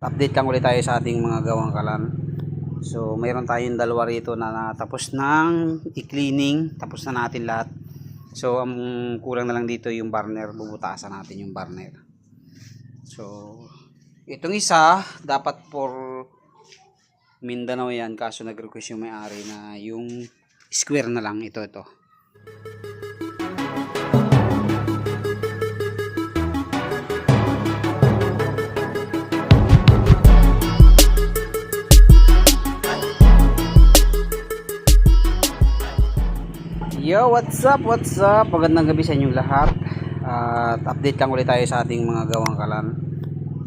Update lang ulit tayo sa ating mga gawang kalan. So mayroon tayong dalawa rito na natapos ng i-cleaning, tapos na natin lahat. So ang kulang na lang dito yung burner, bubutasan natin yung burner. So itong isa dapat for Mindanao yan, kaso nag-request yung may-ari na yung square na lang, ito. Yo, what's up? Magandang gabi sa inyong lahat. At update lang ulit tayo sa ating mga gawang kalan.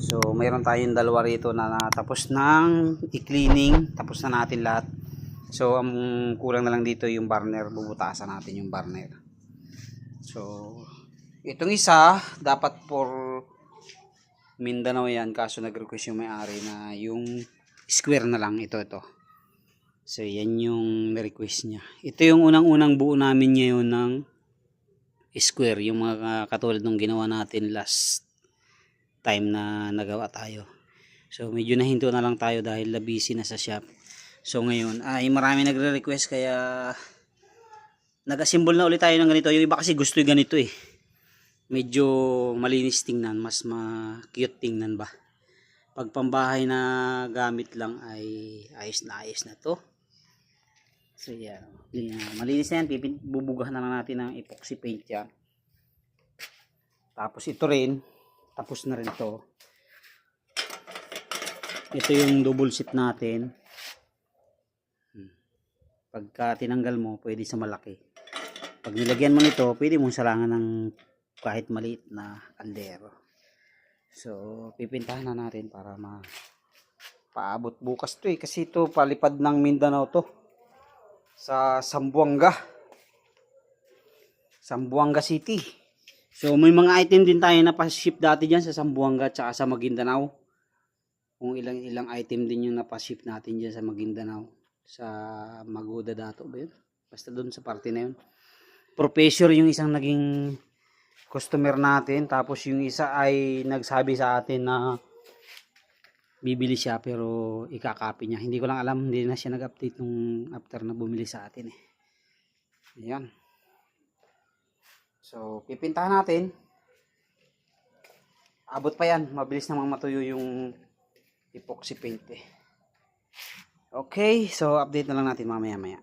So mayroon tayong dalawa rito na natapos ng i-cleaning, tapos na natin lahat. So ang kulang na lang dito yung burner, bubutasan natin yung burner. So itong isa dapat for Mindanao yan, kaso nag-request yung may-ari na yung square na lang, ito. So yan yung request niya. Ito yung unang buo namin ngayon ng square, yung mga katulad ng ginawa natin last time na nagawa tayo. So medyo nahinto na lang tayo dahil busy na sa shop. So ngayon ay marami nagre-request, kaya nag-assemble na ulit tayo ng ganito. Yung iba kasi gusto yung ganito eh. Medyo malinis tingnan, mas cute tingnan ba. Pag pambahay na gamit lang ay ayos na to. So yan, malinis na yan. Bubugahan na lang natin ng epoxy paint yan. Tapos ito rin, tapos na rin to. Ito yung double seat natin. Pagka tinanggal mo, pwede sa malaki. Pag nilagyan mo nito, pwede mong salangan ng kahit maliit na kaldero. So pipintahan na natin para paabot bukas to eh. Kasi ito palipad ng Mindanao to. Sa Zamboanga City. So may mga item din tayo na pa-ship dati dyan sa Zamboanga at sa Maguindanao. Kung ilang item din yung na-pa-ship natin dyan sa Maguindanao. Sa Maguda dato ba yun? Basta doon sa parte na yun. Professor yung isang naging customer natin. Tapos yung isa ay nagsabi sa atin na bibili siya pero ikakopy niya. Hindi ko lang alam, hindi na siya nag-update nung after na bumili sa atin eh. Ayan. So pipintahan natin. Abot pa yan, mabilis namang matuyo yung epoxy paint eh. Okay, so update na lang natin mamaya.